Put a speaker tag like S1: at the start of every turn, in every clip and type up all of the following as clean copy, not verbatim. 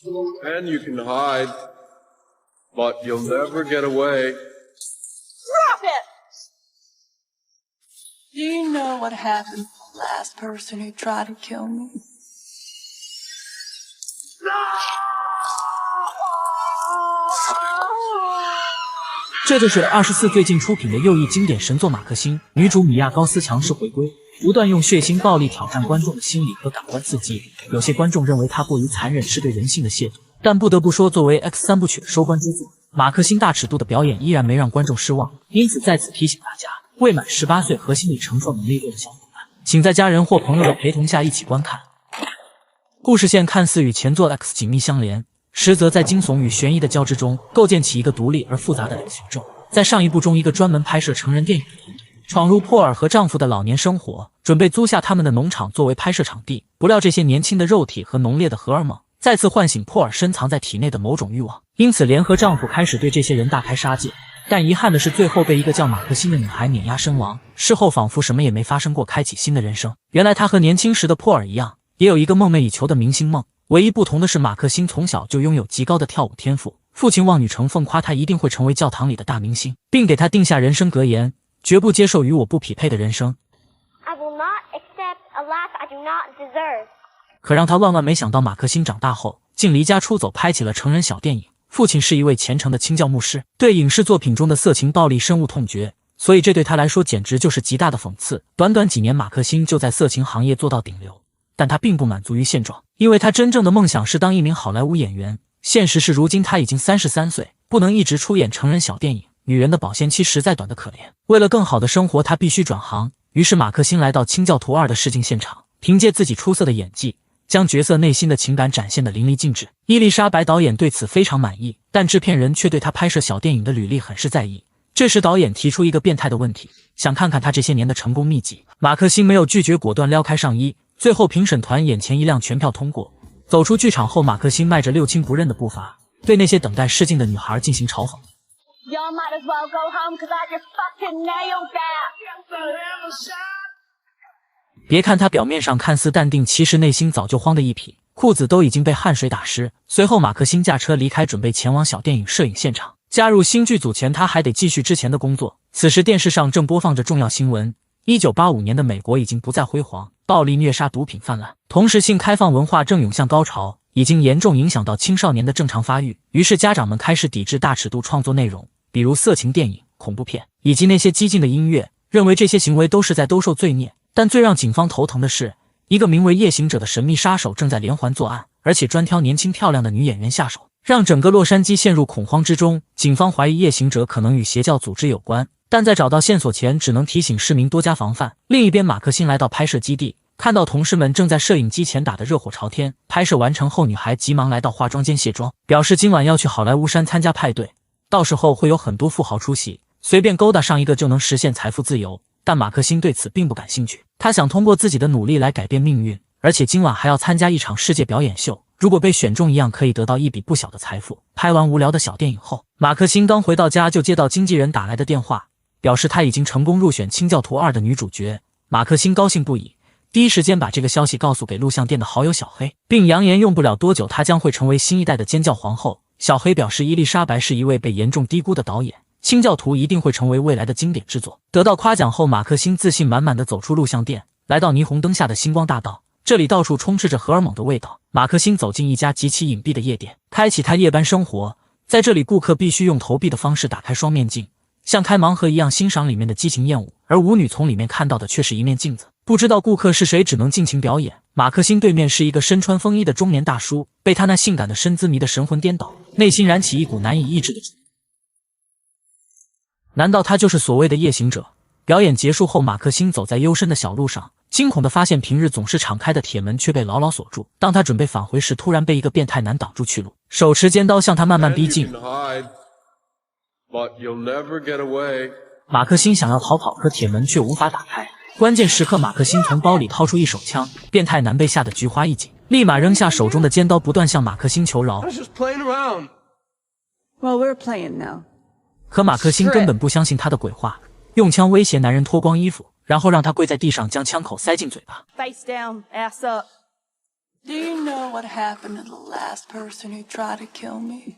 S1: And you can hide, but you'll never get away.
S2: Drop it! Do you know what happened to the last person who tried to kill me?
S3: 这就是24最近出品的右翼经典神作《马克星》，女主米娅高斯强势回归，不断用血腥暴力挑战观众的心理和感官刺激。有些观众认为它过于残忍，是对人性的亵渎。但不得不说，作为 X 三部曲的收官之作，马克星大尺度的表演依然没让观众失望。因此在此提醒大家，未满18岁和心理承受能力弱的小伙伴，请在家人或朋友的陪同下一起观看。故事线看似与前作 X 紧密相连，实则在惊悚与悬疑的交织中，构建起一个独立而复杂的 X 宇宙。在上一部中，一个专门拍摄成人电影的团队闯入珀尔和丈夫的老年生活，准备租下他们的农场作为拍摄场地。不料这些年轻的肉体和浓烈的荷尔蒙再次唤醒珀尔深藏在体内的某种欲望，因此联合丈夫开始对这些人大开杀戒。但遗憾的是，最后被一个叫马克辛的女孩碾压身亡。事后仿佛什么也没发生过，开启新的人生。原来她和年轻时的珀尔一样，也有一个梦寐以求的明星梦。唯一不同的是，马克辛从小就拥有极高的跳舞天赋，父亲望女成凤，夸他一定会成为教堂里的大明星，并给他定下人生格言：绝不接受与我不匹配的人生。
S4: I will not accept a life I do not deserve.
S3: 可让他万万没想到，马克辛长大后竟离家出走，拍起了成人小电影。父亲是一位虔诚的清教牧师，对影视作品中的色情暴力深恶痛绝，所以这对他来说简直就是极大的讽刺。短短几年，马克辛就在色情行业做到顶流，但他并不满足于现状，因为他真正的梦想是当一名好莱坞演员。现实是，如今他已经33岁，不能一直出演成人小电影，女人的保鲜期实在短得可怜。为了更好的生活，他必须转行。于是马克辛来到《清教徒2》的试镜现场，凭借自己出色的演技，将角色内心的情感展现得淋漓尽致。伊丽莎白导演对此非常满意，但制片人却对他拍摄小电影的履历很是在意。这时导演提出一个变态的问题，想看看他这些年的成功秘籍。马克辛没有拒绝，果断撩开上衣。最后评审团眼前一亮，全票通过。走出剧场后，马克辛迈着六亲不认的步伐，对那些等待试镜的女孩进行嘲讽。
S4: Y'all might as well go home cause I just fucking nailed that.
S3: 别看他表面上看似淡定，其实内心早就慌得一匹，裤子都已经被汗水打湿。随后马克辛驾车离开，准备前往小电影摄影现场。加入新剧组前，他还得继续之前的工作。此时电视上正播放着重要新闻：1985年的美国已经不再辉煌，暴力虐杀毒品泛滥，同时性开放文化正涌向高潮，已经严重影响到青少年的正常发育。于是家长们开始抵制大尺度创作内容，比如色情电影、恐怖片以及那些激进的音乐，认为这些行为都是在兜售罪孽。但最让警方头疼的是，一个名为夜行者的神秘杀手正在连环作案，而且专挑年轻漂亮的女演员下手，让整个洛杉矶陷入恐慌之中。警方怀疑夜行者可能与邪教组织有关，但在找到线索前，只能提醒市民多加防范。另一边，马克辛来到拍摄基地，看到同事们正在摄影机前打得热火朝天。拍摄完成后，女孩急忙来到化妆间卸妆，表示今晚要去好莱坞山参加派对，到时候会有很多富豪出席，随便勾搭上一个就能实现财富自由。但马克辛对此并不感兴趣，他想通过自己的努力来改变命运，而且今晚还要参加一场世界表演秀，如果被选中，一样可以得到一笔不小的财富。拍完无聊的小电影后，马克辛刚回到家，就接到经纪人打来的电话，表示他已经成功入选《清教徒2》的女主角。马克辛高兴不已，第一时间把这个消息告诉给录像店的好友小黑，并扬言用不了多久他将会成为新一代的尖叫皇后。小黑表示，伊丽莎白是一位被严重低估的导演，清教徒一定会成为未来的经典之作。得到夸奖后，马克辛自信满满地走出录像店，来到霓虹灯下的星光大道，这里到处充斥着荷尔蒙的味道。马克辛走进一家极其隐蔽的夜店，开启他夜班生活。在这里，顾客必须用投币的方式打开双面镜，像开盲盒一样欣赏里面的激情艳舞，而舞女从里面看到的却是一面镜子。不知道顾客是谁，只能尽情表演。马克辛对面是一个身穿风衣的中年大叔，被他那性感的身姿迷得神魂颠倒，内心燃起一股难以抑制的难道他就是所谓的夜行者？表演结束后，马克辛走在幽深的小路上，惊恐地发现平日总是敞开的铁门却被牢牢锁住。当他准备返回时，突然被一个变态男挡住去路，手持尖刀向他慢慢逼近。马克辛想要逃跑，可铁门却无法打开。关键时刻，马克辛从包里掏出一手枪，变态男被吓得菊花一紧，立马扔下手中的尖刀，不断向马克辛求饶。
S2: Well, we're playing now.
S3: 可马克辛根本不相信他的鬼话，用枪威胁男人脱光衣服，然后让他跪在地上，将枪口塞进嘴巴。
S2: Face down, ass up. Do you know what happened to the last person who tried to kill me?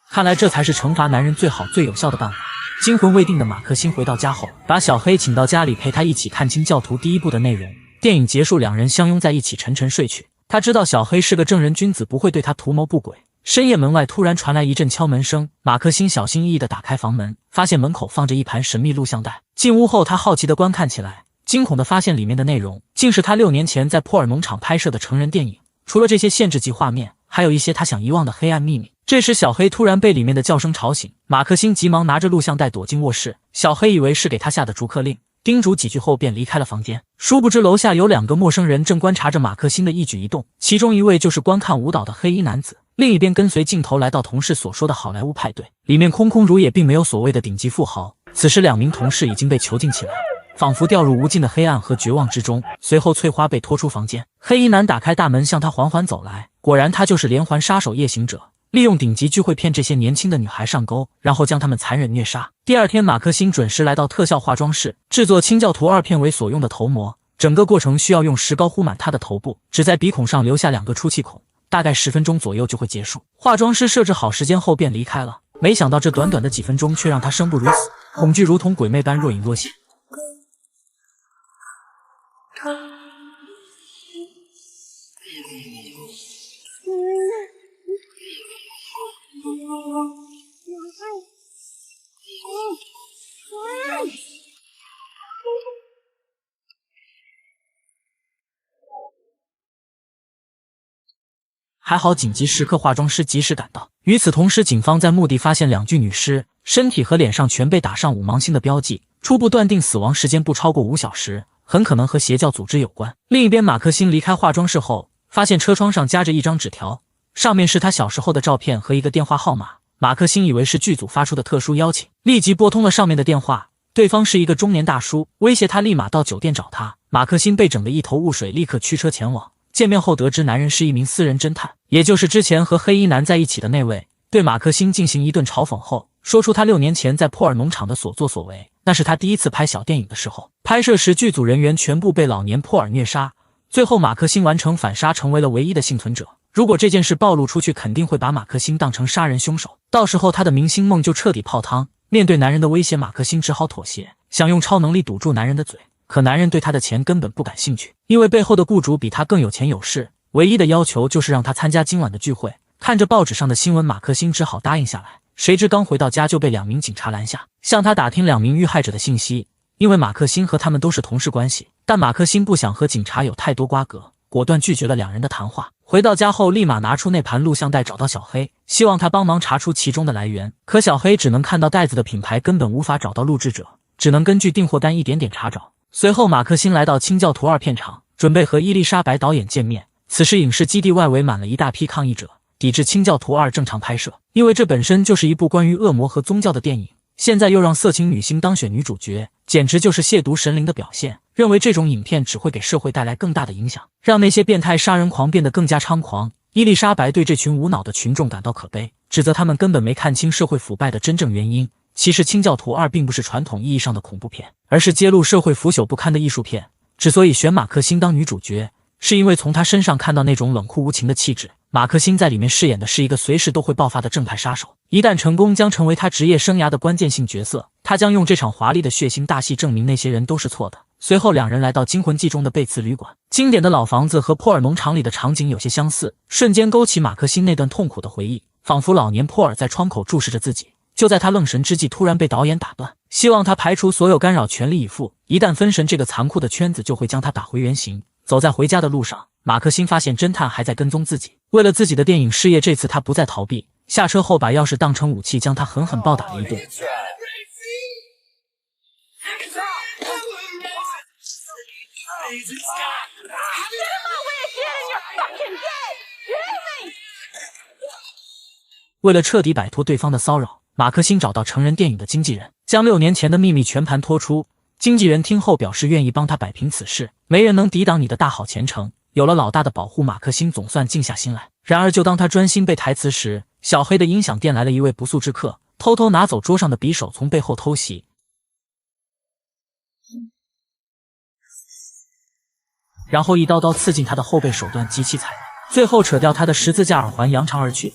S3: 看来这才是惩罚男人最好最有效的办法。惊魂未定的马克辛回到家后，把小黑请到家里陪他一起看清教徒第一部的内容。电影结束，两人相拥在一起沉沉睡去。他知道小黑是个正人君子，不会对他图谋不轨。深夜门外突然传来一阵敲门声，马克辛小心翼翼地打开房门，发现门口放着一盘神秘录像带。进屋后，他好奇地观看起来，惊恐地发现里面的内容竟是他6年前在珀尔农场拍摄的成人电影。除了这些限制级画面，还有一些他想遗忘的黑暗秘密。这时小黑突然被里面的叫声吵醒，马克辛急忙拿着录像带躲进卧室。小黑以为是给他下的逐客令，叮嘱几句后便离开了房间。殊不知楼下有2个陌生人正观察着马克辛的一举一动，其中一位就是观看舞蹈的黑衣男子，另一边跟随镜头来到同事所说的好莱坞派对，里面空空如也，并没有所谓的顶级富豪。此时2名同事已经被囚禁起来，仿佛掉入无尽的黑暗和绝望之中。随后翠花被拖出房间，黑衣男打开大门向他缓缓走来，果然他就是连环杀手夜行者，利用顶级聚会骗这些年轻的女孩上钩，然后将她们残忍虐杀。第二天，马克辛准时来到特效化妆室，制作清教徒2片尾所用的头模。整个过程需要用石膏糊满他的头部，只在鼻孔上留下2个出气孔，大概10分钟左右就会结束。化妆师设置好时间后便离开了，没想到这短短的几分钟却让他生不如死，恐惧如同鬼魅般若隐若现。还好紧急时刻化妆师及时赶到。与此同时，警方在墓地发现2具女尸，身体和脸上全被打上5芒星的标记，初步断定死亡时间不超过5小时，很可能和邪教组织有关。另一边，马克辛离开化妆室后，发现车窗上夹着一张纸条，上面是他小时候的照片和一个电话号码。马克辛以为是剧组发出的特殊邀请，立即拨通了上面的电话，对方是一个中年大叔，威胁他立马到酒店找他。马克辛被整得一头雾水，立刻驱车前往。见面后得知男人是一名私人侦探，也就是之前和黑衣男在一起的那位，对马克辛进行一顿嘲讽后，说出他6年前在珀尔农场的所作所为。那是他第一次拍小电影的时候，拍摄时剧组人员全部被老年珀尔虐杀，最后马克辛完成反杀，成为了唯一的幸存者。如果这件事暴露出去，肯定会把马克辛当成杀人凶手，到时候他的明星梦就彻底泡汤。面对男人的威胁，马克辛只好妥协，想用超能力堵住男人的嘴。可男人对他的钱根本不感兴趣，因为背后的雇主比他更有钱有势，唯一的要求就是让他参加今晚的聚会。看着报纸上的新闻，马克辛只好答应下来。谁知刚回到家就被2名警察拦下，向他打听2名遇害者的信息。因为马克辛和他们都是同事关系，但马克辛不想和警察有太多瓜葛，果断拒绝了2人的谈话。回到家后，立马拿出那盘录像带找到小黑，希望他帮忙查出其中的来源。可小黑只能看到袋子的品牌，根本无法找到录制者，只能根据订货单一点点查找。随后，马克辛来到清教徒2片场，准备和伊丽莎白导演见面。此时，影视基地外围满了一大批抗议者，抵制清教徒2正常拍摄。因为这本身就是一部关于恶魔和宗教的电影，现在又让色情女星当选女主角，简直就是亵渎神灵的表现。认为这种影片只会给社会带来更大的影响，让那些变态杀人狂变得更加猖狂。伊丽莎白对这群无脑的群众感到可悲，指责他们根本没看清社会腐败的真正原因。其实清教徒2并不是传统意义上的恐怖片，而是揭露社会腐朽不堪的艺术片。之所以选马克辛当女主角，是因为从她身上看到那种冷酷无情的气质。马克辛在里面饰演的是一个随时都会爆发的正派杀手，一旦成功将成为他职业生涯的关键性角色。他将用这场华丽的血腥大戏证明那些人都是错的。随后2人来到惊魂记中的贝茨旅馆，经典的老房子和珀尔农场里的场景有些相似，瞬间勾起马克辛那段痛苦的回忆，仿佛老年珀尔在窗口注视着自己。就在他愣神之际，突然被导演打断，希望他排除所有干扰，全力以赴，一旦分神，这个残酷的圈子就会将他打回原形。走在回家的路上，马克辛发现侦探还在跟踪自己，为了自己的电影事业，这次他不再逃避，下车后把钥匙当成武器，将他狠狠暴打了一顿。为了彻底摆脱对方的骚扰，马克辛找到成人电影的经纪人，将6年前的秘密全盘托出。经纪人听后表示愿意帮他摆平此事，没人能抵挡你的大好前程。有了老大的保护，马克辛总算静下心来。然而就当他专心背台词时，小黑的音响店来了一位不速之客，偷偷拿走桌上的匕首，从背后偷袭。然后一刀刀刺进他的后背，手段极其残忍，最后扯掉他的十字架耳环，扬长而去。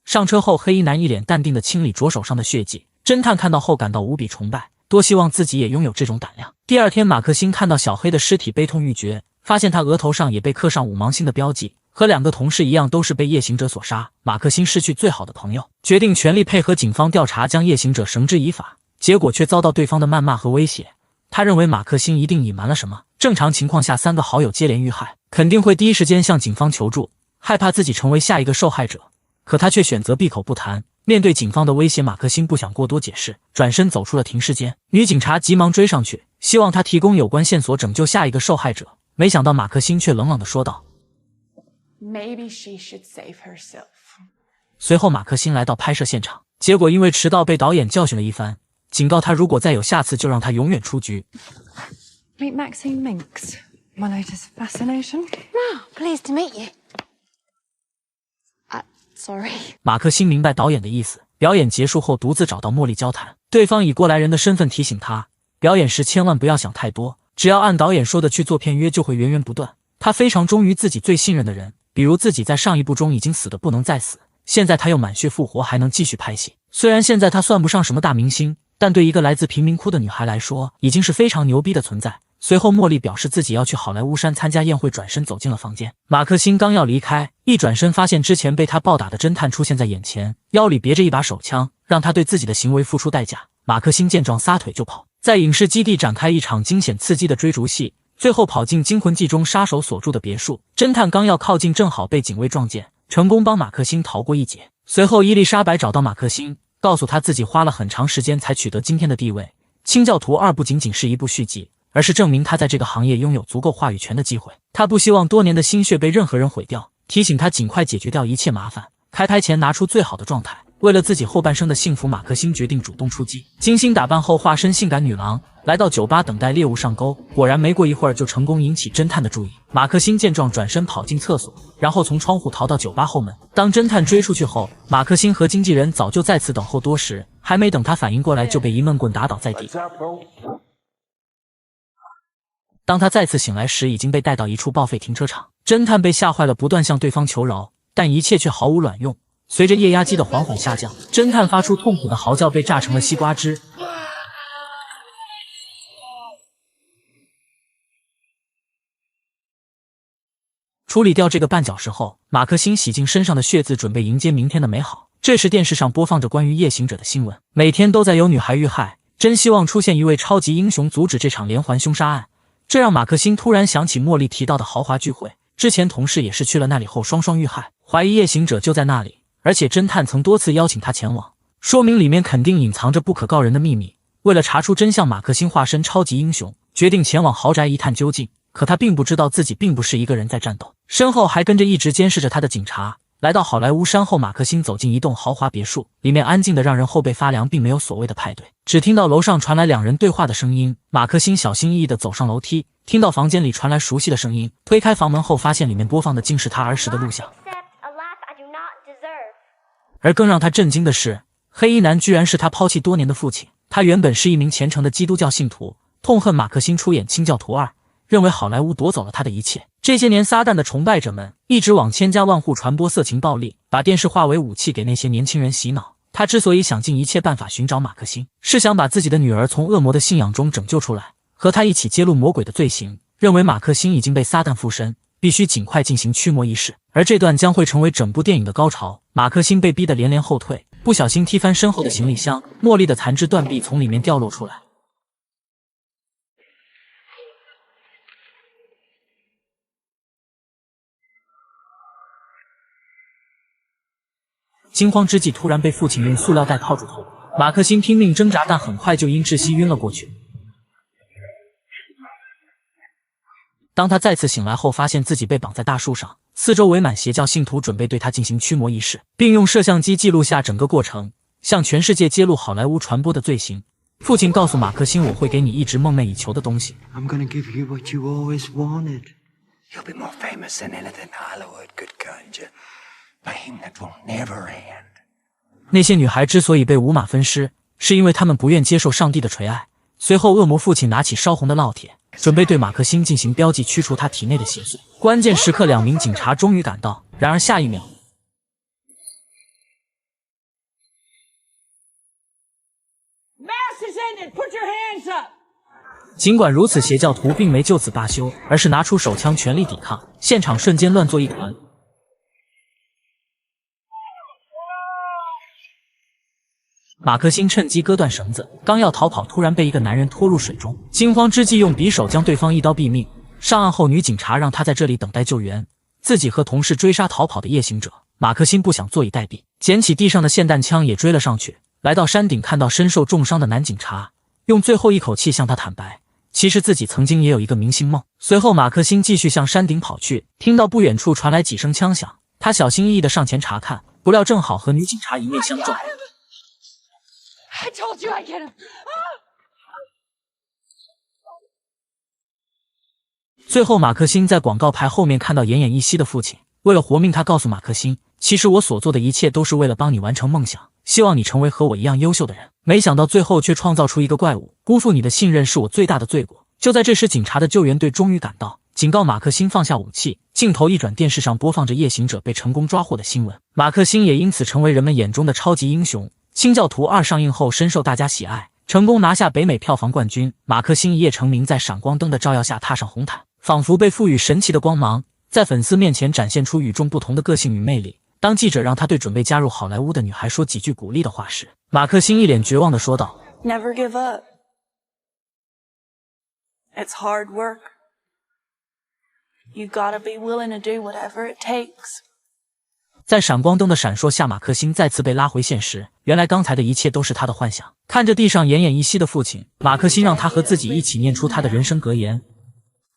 S3: 上车后，黑衣男一脸淡定地清理着手上的血迹。侦探看到后感到无比崇拜，多希望自己也拥有这种胆量。第二天，马克辛看到小黑的尸体，悲痛欲绝，发现他额头上也被刻上5芒星的标记，和2个同事一样，都是被夜行者所杀。马克辛失去最好的朋友，决定全力配合警方调查，将夜行者绳之以法。结果却遭到对方的谩骂和威胁。他认为马克辛一定隐瞒了什么。正常情况下，3个好友接连遇害，肯定会第一时间向警方求助，害怕自己成为下一个受害者。可他却选择闭口不谈。面对警方的威胁，马克辛不想过多解释，转身走出了停尸间。女警察急忙追上去，希望他提供有关线索，拯救下一个受害者。没想到马克辛却冷冷地说道
S2: Maybe she should save herself.
S3: 随后马克辛来到拍摄现场，结果因为迟到被导演教训了一番，警告他如果再有下次就让他永远出局。
S5: Meet Maxine Minx, my latest fascination.
S4: Wow, pleased to meet you. Sorry.
S3: 马克辛明白导演的意思，表演结束后独自找到茉莉交谈，对方以过来人的身份提醒他，表演时千万不要想太多，只要按导演说的去做，片约就会源源不断。他非常忠于自己最信任的人，比如自己在上一部中已经死得不能再死，现在他又满血复活，还能继续拍戏。虽然现在他算不上什么大明星，但对一个来自贫民窟的女孩来说，已经是非常牛逼的存在。随后茉莉表示自己要去好莱坞山参加宴会，转身走进了房间。马克辛刚要离开，一转身发现之前被他暴打的侦探出现在眼前，腰里别着一把手枪，让他对自己的行为付出代价。马克辛见状撒腿就跑，在影视基地展开一场惊险刺激的追逐戏，最后跑进《惊魂记》中杀手所住的别墅。侦探刚要靠近，正好被警卫撞见，成功帮马克辛逃过一劫。随后伊丽莎白找到马克辛，告诉他自己花了很长时间才取得今天的地位。《清教徒2》不仅仅是一部续集，而是证明他在这个行业拥有足够话语权的机会。他不希望多年的心血被任何人毁掉，提醒他尽快解决掉一切麻烦，开拍前拿出最好的状态。为了自己后半生的幸福，马克辛决定主动出击。精心打扮后，化身性感女郎，来到酒吧等待猎物上钩。果然没过一会儿就成功引起侦探的注意。马克辛见状转身跑进厕所，然后从窗户逃到酒吧后门。当侦探追出去后，马克辛和经纪人早就在此等候多时，还没等他反应过来就被一闷棍打倒在地。当他再次醒来时，已经被带到一处报废停车场。侦探被吓坏了，不断向对方求饶，但一切却毫无卵用。随着液压机的缓缓下降，侦探发出痛苦的嚎叫，被炸成了西瓜汁。处理掉这个绊脚石后，马克辛洗净身上的血渍，准备迎接明天的美好。这时电视上播放着关于夜行者的新闻，每天都在有女孩遇害，真希望出现一位超级英雄阻止这场连环凶杀案。这让马克辛突然想起茉莉提到的豪华聚会，之前同事也是去了那里后双双遇害，怀疑夜行者就在那里，而且侦探曾多次邀请他前往，说明里面肯定隐藏着不可告人的秘密。为了查出真相，马克辛化身超级英雄，决定前往豪宅一探究竟。可他并不知道自己并不是一个人在战斗，身后还跟着一直监视着他的警察。来到好莱坞山后，马克辛走进一栋豪华别墅，里面安静的让人后背发凉，并没有所谓的派对，只听到楼上传来2人对话的声音。马克辛小心翼翼地走上楼梯，听到房间里传来熟悉的声音，推开房门后发现里面播放的竟是他儿时的录像。而更让他震惊的是，黑衣男居然是他抛弃多年的父亲。他原本是一名虔诚的基督教信徒，痛恨马克辛出演《清教徒2》，认为好莱坞夺走了他的一切。这些年撒旦的崇拜者们一直往千家万户传播色情暴力，把电视化为武器给那些年轻人洗脑。他之所以想尽一切办法寻找马克辛，是想把自己的女儿从恶魔的信仰中拯救出来，和他一起揭露魔鬼的罪行。认为马克辛已经被撒旦附身，必须尽快进行驱魔仪式，而这段将会成为整部电影的高潮。马克辛被逼得连连后退，不小心踢翻身后的行李箱，茉莉的残肢断臂从里面掉落出来。惊慌之际，突然被父亲用塑料袋套住头部。马克辛拼命挣扎，但很快就因窒息晕了过去。当他再次醒来后，发现自己被绑在大树上，四周围满邪教信徒，准备对他进行驱魔仪式，并用摄像机记录下整个过程，向全世界揭露好莱坞传播的罪行。父亲告诉马克辛，我会给你一直梦寐以求的东西。
S6: I'm gonna give you what you always wanted. You'll be more famous than anything Hollywood could conjure. Fame that will never end.
S3: 那些女孩之所以被五马分尸，是因为她们不愿接受上帝的垂爱。随后恶魔父亲拿起烧红的烙铁，准备对马克辛进行标记，驱除他体内的邪祟。关键时刻，2名警察终于赶到，然而下一秒， 尽管如此，邪教徒并没就此罢休，而是拿出手枪全力抵抗，现场瞬间乱作一团。马克辛趁机割断绳子，刚要逃跑，突然被一个男人拖入水中，惊慌之际用匕首将对方一刀毙命。上岸后，女警察让他在这里等待救援，自己和同事追杀逃跑的夜行者。马克辛不想坐以待毙，捡起地上的霰弹枪也追了上去。来到山顶，看到身受重伤的男警察，用最后一口气向他坦白，其实自己曾经也有一个明星梦。随后，马克辛继续向山顶跑去，听到不远处传来几声枪响，他小心翼翼地上前查看，不料正好和女警察迎面相撞。
S5: I told you I'd get him.
S3: 最后，马克辛在广告牌后面看到奄奄一息的父亲。为了活命，他告诉马克辛：“其实我所做的一切都是为了帮你完成梦想，希望你成为和我一样优秀的人。”没想到最后却创造出一个怪物，辜负你的信任是我最大的罪过。就在这时，警察的救援队终于赶到，警告马克辛放下武器。镜头一转，电视上播放着夜行者被成功抓获的新闻，马克辛也因此成为人们眼中的超级英雄。 清教徒2上映后深受大家喜爱，成功拿下北美票房冠军。马克辛一夜成名，在闪光灯的照耀下踏上红毯，仿佛被赋予神奇的光芒，在粉丝面前展现出与众不同的个性与魅力。当记者让他对准备加入好莱坞的女孩说几句鼓励的话时，马克辛一脸绝望地说道
S2: Never give up. It's hard work. You gotta be willing to do whatever it takes.
S3: 在闪光灯的闪烁下，马克辛再次被拉回现实。原来刚才的一切都是他的幻想。看着地上奄奄一息的父亲，马克辛让他和自己一起念出他的人生格言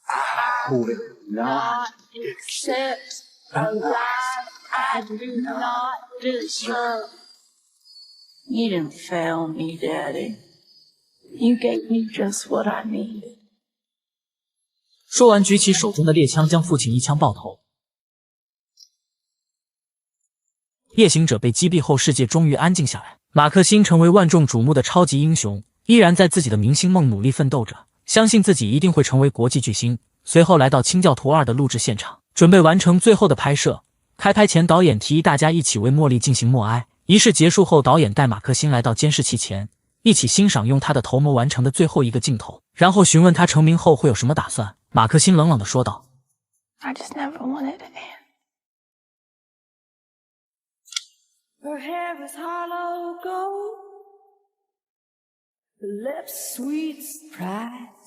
S4: I will not accept a life I do not deserve.
S2: You didn't fail me, Daddy. You gave me just what I needed.
S3: 说完，举起手中的猎枪，将父亲一枪爆头。夜行者被击毙后，世界终于安静下来。马克辛成为万众瞩目的超级英雄，依然在自己的明星梦努力奋斗着，相信自己一定会成为国际巨星。随后来到《清教徒2》的录制现场，准备完成最后的拍摄。开拍前，导演提议大家一起为茉莉进行默哀。仪式结束后，导演带马克辛来到监视器前，一起欣赏用他的头颅完成的最后一个镜头，然后询问他成名后会有什么打算。马克辛冷冷地说道
S2: I just never wanted to end.
S4: Her hair is hollow gold, her lips sweet surprise.